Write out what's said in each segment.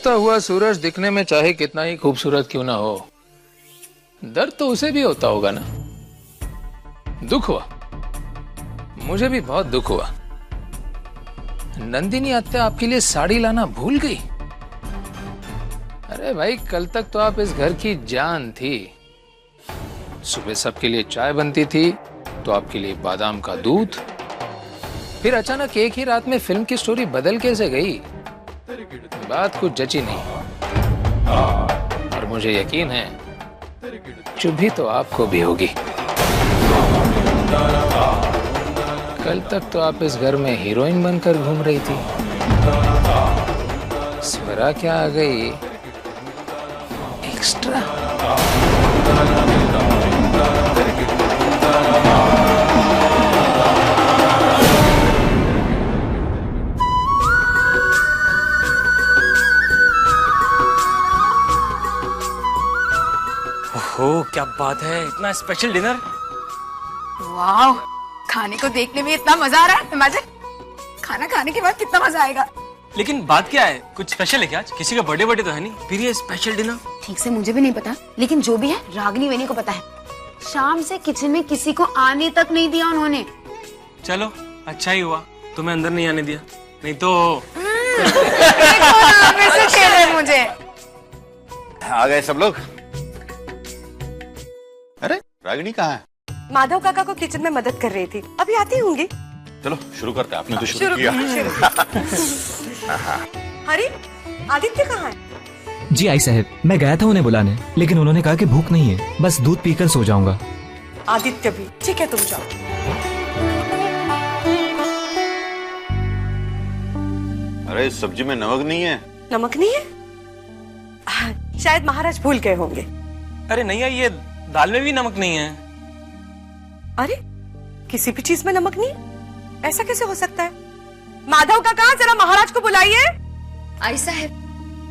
डूबता हुआ सूरज दिखने में चाहे कितना ही खूबसूरत क्यों ना हो, दर्द तो उसे भी होता होगा ना। दुख हुआ, मुझे भी बहुत दुख हुआ। नंदिनी आत्या आपके लिए साड़ी लाना भूल गई। अरे भाई, कल तक तो आप इस घर की जान थी। सुबह सबके लिए चाय बनती थी तो आपके लिए बादाम का दूध। फिर अचानक एक ही रात में फिल्म की स्टोरी बदल कैसे गई? बात कुछ जची नहीं। और मुझे यकीन है चुभी तो आपको भी होगी। कल तक तो आप इस घर में हीरोइन बनकर घूम रही थी। स्वरा क्या आ गई एक्स्ट्रा। ओह, क्या बात है, इतना स्पेशल डिनर। वाह, खाने को देखने में इतना मजा आ रहा है। इमेजिन खाना खाने के बाद कितना मजा आएगा। लेकिन बात क्या है, कुछ स्पेशल है क्या आज? किसी का बर्थडे तो है नहीं, फिर ये स्पेशल डिनर। ठीक से मुझे भी नहीं पता, लेकिन जो भी है रागिनी वेनी को पता है। शाम से किचन में किसी को आने तक नहीं दिया उन्होंने। चलो अच्छा ही हुआ तुम्हें अंदर नहीं आने दिया, नहीं तो मुझे आ गए सब लोग। अरे रागिनी कहाँ है? माधव काका को किचन में मदद कर रही थी, अभी आती होंगी। चलो शुरू करते हैं, आपने तो शुरू किया। अरे आदित्य कहाँ है? जी आई साहब, मैं गया था उन्हें बुलाने, लेकिन उन्होंने कहा कि भूख नहीं है, बस दूध पीकर सो जाऊंगा। आदित्य भी ठीक है, तुम जाओ। अरे सब्जी में नमक नहीं है। नमक नहीं है? शायद महाराज भूल गए होंगे। अरे नहीं है, ये दाल में भी नमक नहीं है। अरे किसी भी चीज में नमक नहीं, ऐसा कैसे हो सकता है? माधव काका जरा महाराज को बुलाइए। आई साहब,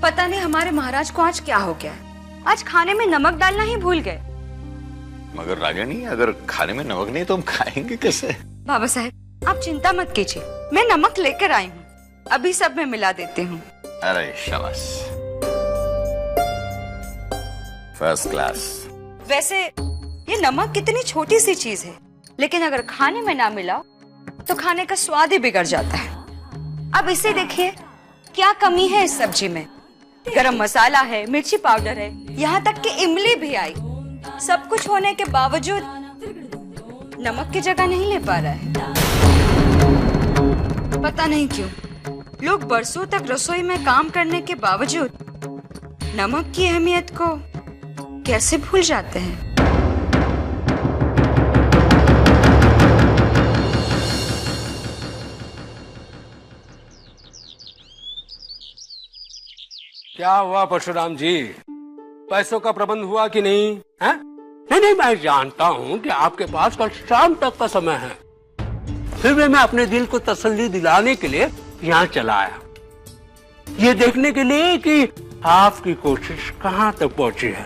पता नहीं हमारे महाराज को आज क्या हो गया है। आज खाने में नमक डालना ही भूल गए। मगर रागिनी, अगर खाने में नमक नहीं तो हम खाएंगे कैसे? बाबा साहब आप चिंता मत कीजिए, मैं नमक लेकर आई हूँ, अभी सब में मिला देती हूँ। अरे शाबाश, फर्स्ट क्लास। वैसे ये नमक कितनी छोटी सी चीज है, लेकिन अगर खाने में ना मिला तो खाने का स्वाद ही बिगड़ जाता है। अब इसे देखिए, क्या कमी है इस सब्जी में। गरम मसाला है, मिर्ची पाउडर है, यहाँ तक कि इमली भी आई। सब कुछ होने के बावजूद नमक की जगह नहीं ले पा रहा है। पता नहीं क्यों लोग बरसों तक रसोई में काम करने के बावजूद नमक की अहमियत को कैसे भूल जाते हैं। क्या हुआ परशुराम जी, पैसों का प्रबंध हुआ कि नहीं है? नहीं, मैं जानता हूँ कि आपके पास कल शाम तक का समय है, फिर भी मैं अपने दिल को तसल्ली दिलाने के लिए यहाँ चला आया, ये देखने के लिए कि आपकी कोशिश कहाँ तक पहुँची है।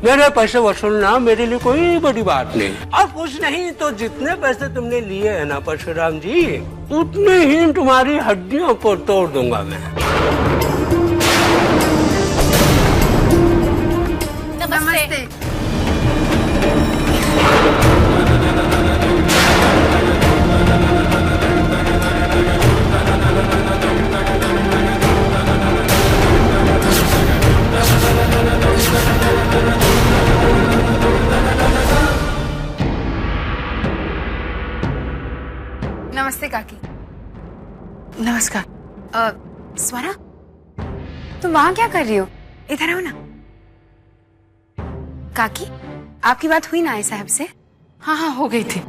मेरे पैसे वसूलना मेरे लिए कोई बड़ी बात नहीं, और कुछ नहीं तो जितने पैसे तुमने लिए है ना परशुराम जी, उतने ही तुम्हारी हड्डियों को तोड़ दूंगा मैं। नमस्ते। नमस्ते काकी। नमस्कार। स्वरा, तुम वहां क्या कर रही हो? इधर आओ ना। काकी, आपकी बात हुई ना आई साहब से? हाँ हो गई थी।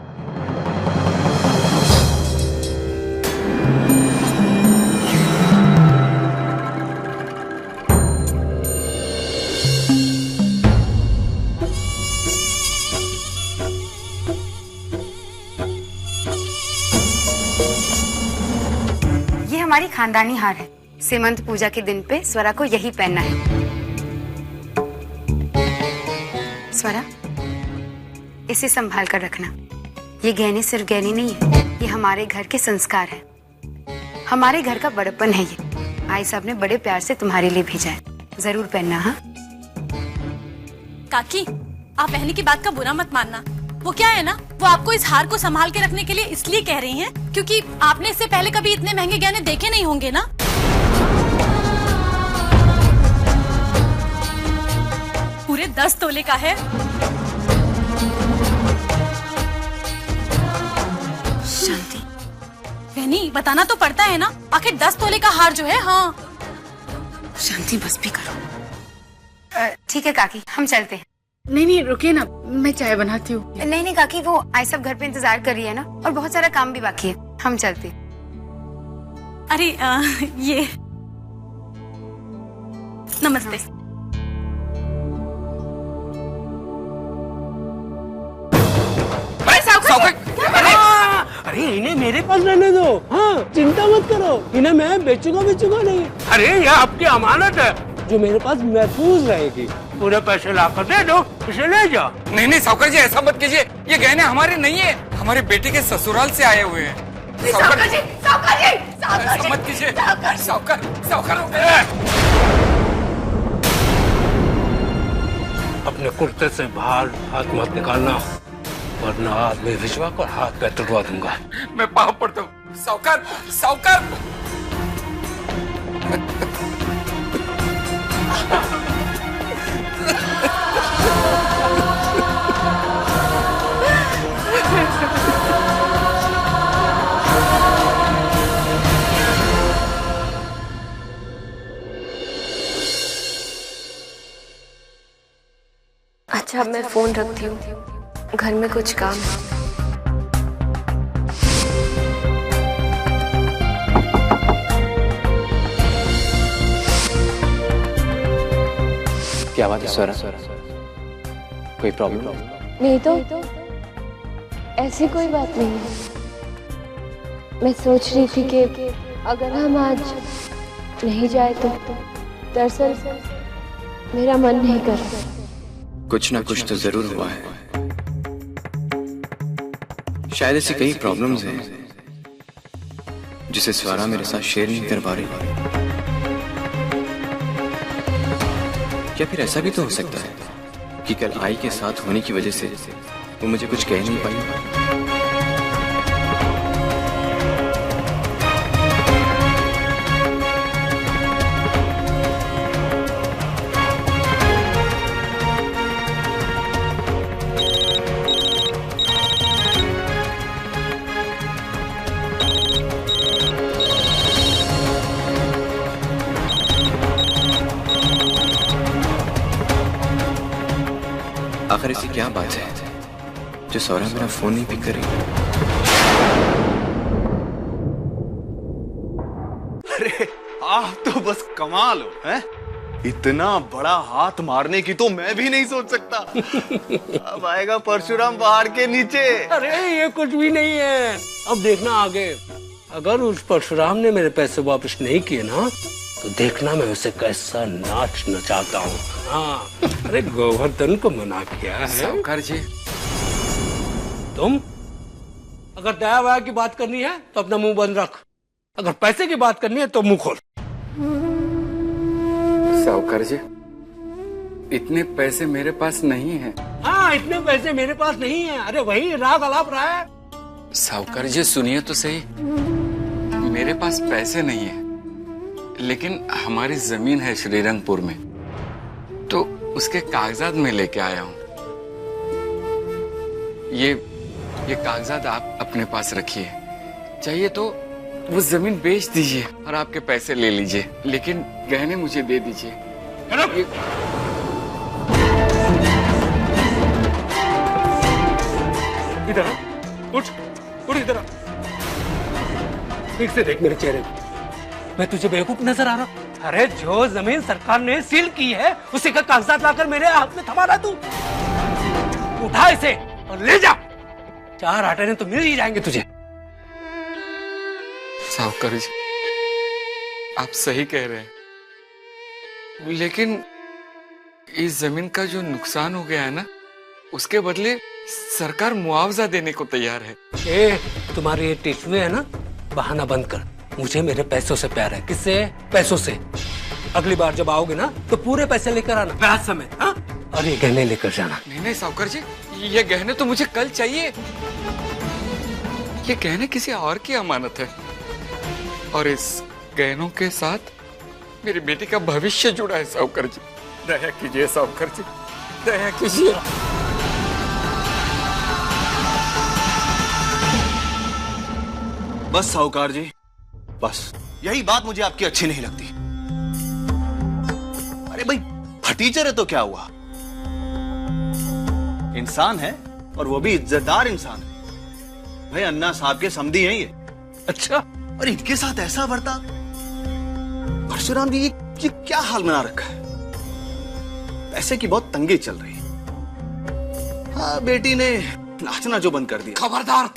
ये हमारी खानदानी हार है। सीमंत पूजा के दिन पे स्वरा को यही पहनना है। स्वरा, इसे संभाल कर रखना। ये गहने सिर्फ गहने नहीं है, ये हमारे घर के संस्कार है, हमारे घर का बड़प्पन है ये। आई साहब ने बड़े प्यार से तुम्हारे लिए भेजा है, जरूर पहनना। हाँ काकी, आप बहनी की बात का बुरा मत मानना। वो क्या है ना, वो आपको इस हार को संभाल के रखने के लिए इसलिए कह रही हैं क्योंकि आपने इससे पहले कभी इतने महंगे गहने देखे नहीं होंगे ना। पूरे 10 तोले का है। शांति, बहनी बताना तो पड़ता है ना, आखिर 10 तोले का हार जो है। हाँ शांति बस भी करो। ठीक है काकी, हम चलते हैं। नहीं रुकिए ना, मैं चाय बनाती हूँ। नहीं काकी, वो आई साहब घर पे इंतजार कर रही है ना, और बहुत सारा काम भी बाकी है, हम चलते हैं। अरे ये नमस्ते। अरे इन्हें मेरे पास रहने दो। हाँ चिंता मत करो, इन्हें मैं बेचूंगा नहीं। अरे ये आपकी अमानत है जो मेरे पास महफूज रहेगी। पूरे पैसे ला कर दे दो, इसे ले जाओ। नहीं साहूकार जी, ऐसा मत कीजिए। ये गहने हमारे नहीं है, हमारे बेटे के ससुराल से आए हुए हैं। साहूकार जी, ऐसा मत कीजिए साहूकार। अपने कुर्ते से बाहर हाथ मत निकालना, वरना आदमी भिजवा कर हाथ पैर तुड़वा दूंगा। मैं पाँव पड़ता हूँ साहूकार। अच्छा, मैं फोन रखती हूँ, घर में कुछ काम है। क्या बात है स्वरा, कोई प्रॉब्लम? नहीं तो ऐसी कोई बात नहीं है। मैं सोच रही थी कि अगर हम आज नहीं जाए तो, दरअसल मेरा मन नहीं कर रहा। कुछ ना कुछ तो जरूर हुआ है। शायद ऐसी कई प्रॉब्लम्स हैं जिसे स्वरा मेरे साथ शेयर नहीं कर पा रही। क्या फिर ऐसा भी तो हो सकता है कि कल आई के साथ होने की वजह से वो मुझे कुछ कह नहीं पाई? आखिर ऐसी क्या बात है जो सौरा मेरा फोन नहीं पिक करेगी? अरे आप तो बस कमाल हो, हैं? इतना बड़ा हाथ मारने की तो मैं भी नहीं सोच सकता। अब आएगा परशुराम पहाड़ के नीचे। अरे ये कुछ भी नहीं है, अब देखना आगे। अगर उस परशुराम ने मेरे पैसे वापस नहीं किए ना, तो देखना मैं उसे कैसा नाच नचाता हूँ। हाँ, अरे गोवर्धन को मना किया है। साहूकार जी, तुम अगर दया वया की बात करनी है तो अपना मुंह बंद रख, अगर पैसे की बात करनी है तो मुंह खोल। साहूकार जी, इतने पैसे मेरे पास नहीं है। हाँ, इतने पैसे मेरे पास नहीं है। अरे वही राग अलाप रहा है। साहूकार जी सुनिए तो सही, मेरे पास पैसे नहीं है, लेकिन हमारी जमीन है श्रीरंगपुर में, तो उसके कागजात में लेके आया हूँ। ये कागजात आप अपने पास रखिए, चाहिए तो वो जमीन बेच दीजिए और आपके पैसे ले लीजिए, लेकिन गहने मुझे दे दीजिए। इधर उठ इधर। ठीक से देख मेरे चेहरे को, मैं तुझे बेवकूफ नजर आ रहा? अरे जो जमीन सरकार ने सील की है उसी का कागजात लाकर मेरे हाथ में थमा रहा तू। उठा इसे और ले जा, 4 आटे तो मिल ही जाएंगे तुझे। साहूकार जी, आप सही कह रहे हैं, लेकिन इस जमीन का जो नुकसान हो गया है ना, उसके बदले सरकार मुआवजा देने को तैयार है। तुम्हारे ये टिचुए है ना, बहाना बंद कर। मुझे मेरे पैसों से प्यार है। किससे? पैसों से। अगली बार जब आओगे ना तो पूरे पैसे लेकर आना रात समय, हाँ? और ये गहने लेकर जाना। नहीं नहीं साहूकार जी, ये गहने तो मुझे कल चाहिए। ये गहने किसी और की अमानत है और इस गहनों के साथ मेरी बेटी का भविष्य जुड़ा है। साहूकार जी दया कीजिए, साहूकार जी दया कीजिए। बस साहूकार जी, बस यही बात मुझे आपकी अच्छी नहीं लगती। अरे भाई फटीचर है तो क्या हुआ, इंसान है और वो भी इज्जतदार इंसान है। भाई अन्ना साहब के समधी हैं ये। अच्छा, और इनके साथ ऐसा बर्ताव। परशुराम जी ये क्या हाल बना रखा है। पैसे की बहुत तंगी चल रही है। हाँ, बेटी ने नाचना जो बंद कर दिया। खबरदार,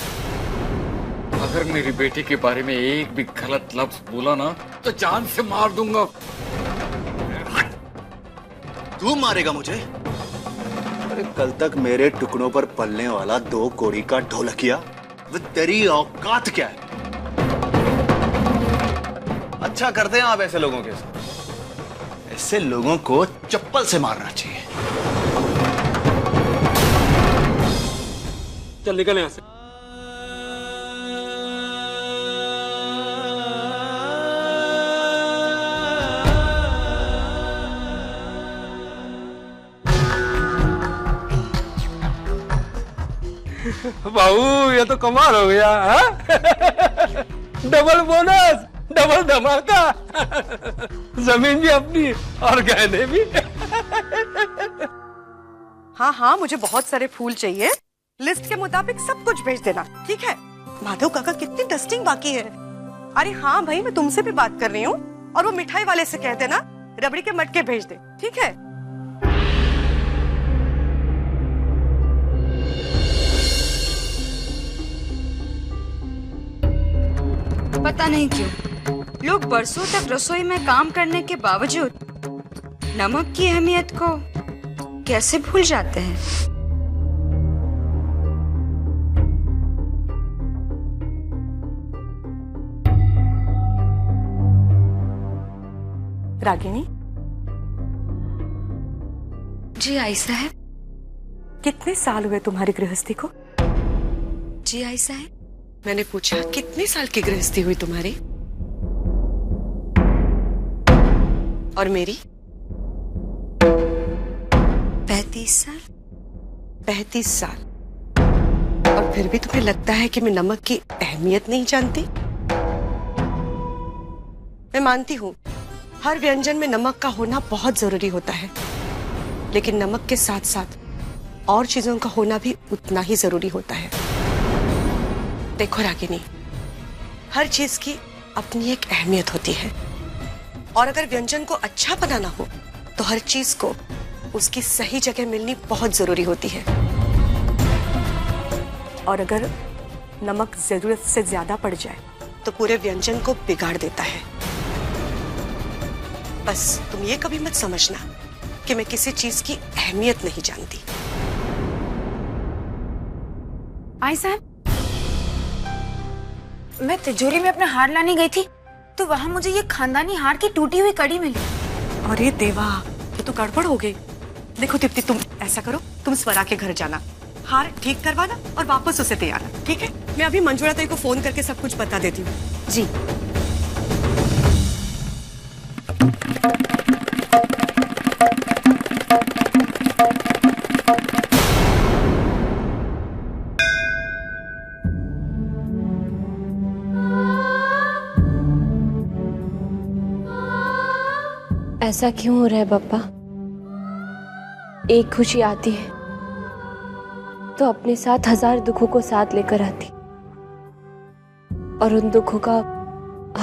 अगर मेरी बेटी के बारे में एक भी गलत लफ्ज बोला ना तो जान से मार दूंगा। तू मारेगा मुझे? अरे कल तक मेरे टुकड़ों पर पलने वाला 2 कौड़ी का ढोलकिया, वो तेरी औकात क्या है? अच्छा करते हैं आप ऐसे लोगों के साथ। ऐसे लोगों को चप्पल से मारना चाहिए। चल निकल यहां से। बाबू ये तो कमाल हो गया, डबल बोनस, डबल धमाका। जमीन भी अपनी और गहने भी। हाँ हाँ, मुझे बहुत सारे फूल चाहिए। लिस्ट के मुताबिक सब कुछ भेज देना, ठीक है? माधव काका कितनी डस्टिंग बाकी है। अरे हाँ भाई, मैं तुमसे भी बात कर रही हूँ। और वो मिठाई वाले से कह देना रबड़ी के मटके भेज दे, ठीक है? पता नहीं क्यों लोग बरसों तक रसोई में काम करने के बावजूद नमक की अहमियत को कैसे भूल जाते हैं। रागिनी जी आई साहब। कितने साल हुए तुम्हारी गृहस्थी को? जी आई साहब। मैंने पूछा कितने साल की गृहस्थी हुई तुम्हारी? और मेरी? 35 साल। 35 साल। और फिर भी तुम्हें लगता है कि मैं नमक की अहमियत नहीं जानती? मैं मानती हूँ हर व्यंजन में नमक का होना बहुत जरूरी होता है, लेकिन नमक के साथ साथ और चीजों का होना भी उतना ही जरूरी होता है। देखो रागिनी, हर चीज की अपनी एक अहमियत होती है और अगर व्यंजन को अच्छा बनाना हो तो हर चीज को उसकी सही जगह मिलनी बहुत जरूरी होती है। और अगर नमक जरूरत से ज्यादा पड़ जाए तो पूरे व्यंजन को बिगाड़ देता है। बस तुम ये कभी मत समझना कि मैं किसी चीज की अहमियत नहीं जानती। आई साहब, मैं तिजोरी में अपना हार लाने गई थी तो वहां मुझे ये खानदानी हार की टूटी हुई कड़ी मिली। अरे देवा, ये तो गड़बड़ हो गई। देखो दीप्ति, तुम ऐसा करो, तुम स्वरा के घर जाना, हार ठीक करवाना और वापस उसे दे आना, ठीक है? मैं अभी मंजुला ताई को फोन करके सब कुछ बता देती हूँ। जी। ऐसा क्यों हो रहा है पापा? एक खुशी आती है तो अपने साथ 1000 दुखों को साथ लेकर आती, और उन दुखों का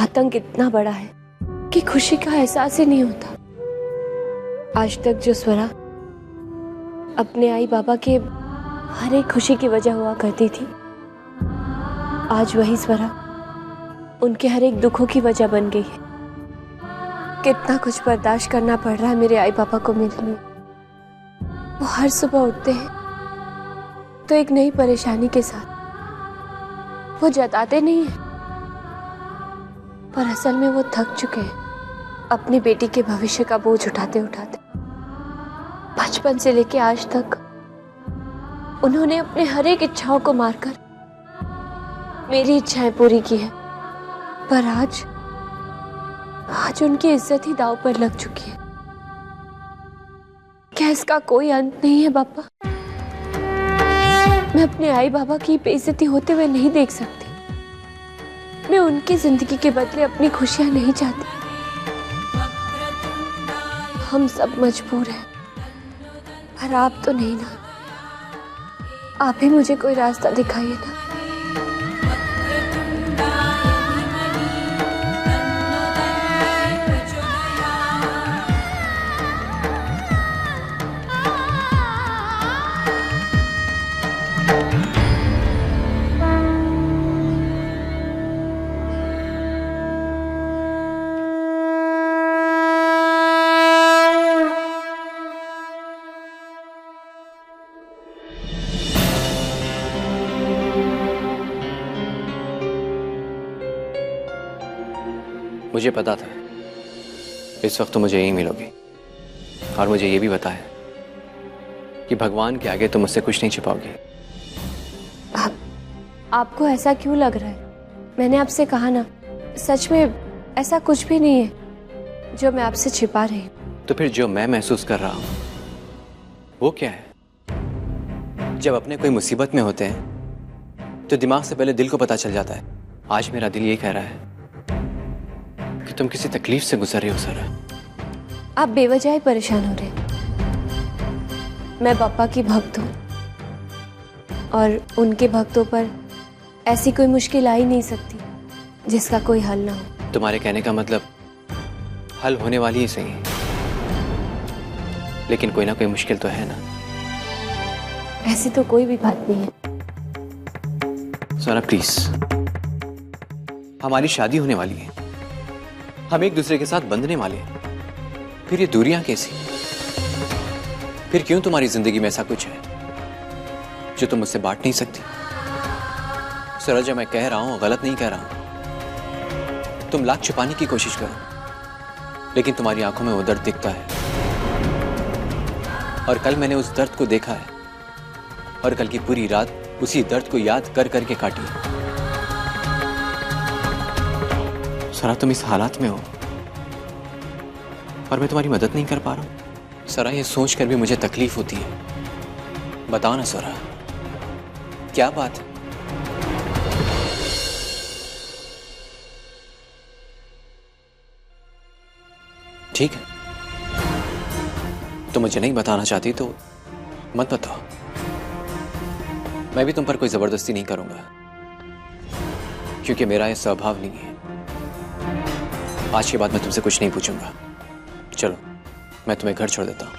आतंक इतना बड़ा है कि खुशी का एहसास ही नहीं होता। आज तक जो स्वरा अपने आई बाबा के हर एक खुशी की वजह हुआ करती थी, आज वही स्वरा उनके हर एक दुखों की वजह बन गई है। कितना कुछ बर्दाश्त करना पड़ रहा है मेरे आई पापा को मेरे लिए। वो हर सुबह उठते हैं तो एक नई परेशानी के साथ, वो जताते नहीं है पर असल में वो थक चुके हैं अपनी बेटी के भविष्य का बोझ उठाते उठाते। बचपन से लेके आज तक उन्होंने अपने हर एक इच्छाओं को मारकर मेरी इच्छाएं पूरी की है, पर आज उनकी इज्जत ही दांव पर लग चुकी है। क्या इसका कोई अंत नहीं है पापा? मैं अपने आई बाबा की बेइज्जती होते हुए नहीं देख सकती। मैं उनकी जिंदगी के बदले अपनी खुशियां नहीं चाहती। हम सब मजबूर हैं, पर आप तो नहीं ना। आप ही मुझे कोई रास्ता दिखाइए ना। मुझे पता था इस वक्त तो मुझे यही मिलोगी, और मुझे ये भी पता है कि भगवान के आगे तुम मुझसे कुछ नहीं छिपाओगी। आपको ऐसा क्यों लग रहा है? मैंने आपसे कहा ना, सच में ऐसा कुछ भी नहीं है जो मैं आपसे छिपा रही हूँ। तो फिर जो मैं महसूस कर रहा हूँ वो क्या है? जब अपने कोई मुसीबत में होते हैं तो दिमाग से पहले दिल को पता चल जाता है। आज मेरा दिल ये कह रहा है कि तुम किसी तकलीफ से गुजर रहे हो सरा। आप बेवजह ही परेशान हो रहे हैं। मैं पापा की भक्त हूँ और उनके भक्तों पर ऐसी कोई मुश्किल आ ही नहीं सकती जिसका कोई हल ना हो। तुम्हारे कहने का मतलब हल होने वाली ही सही है, लेकिन कोई ना कोई मुश्किल तो है ना। ऐसी तो कोई भी बात नहीं है। सरा प्लीज, हमारी शादी होने वाली है, हम एक दूसरे के साथ बंधने वाले हैं। फिर ये दूरियां कैसी? फिर क्यों तुम्हारी जिंदगी में ऐसा कुछ है जो तुम मुझसे बांट नहीं सकती? सरा, जो मैं कह रहा हूं गलत नहीं कह रहा हूं। तुम लाख छुपाने की कोशिश करो, लेकिन तुम्हारी आंखों में वो दर्द दिखता है। और कल मैंने उस दर्द को देखा है, और कल की पूरी रात उसी दर्द को याद कर करके काटी। सरा, तुम इस हालात में हो और मैं तुम्हारी मदद नहीं कर पा रहा हूं। सरा, ये सोच कर भी मुझे तकलीफ होती है। बताओ ना सरा, क्या बात है? ठीक है, तुम मुझे नहीं बताना चाहती तो मत बताओ। मैं भी तुम पर कोई जबरदस्ती नहीं करूंगा, क्योंकि मेरा यह स्वभाव नहीं है। आज के बाद मैं तुमसे कुछ नहीं पूछूंगा। चलो, मैं तुम्हें घर छोड़ देता हूं।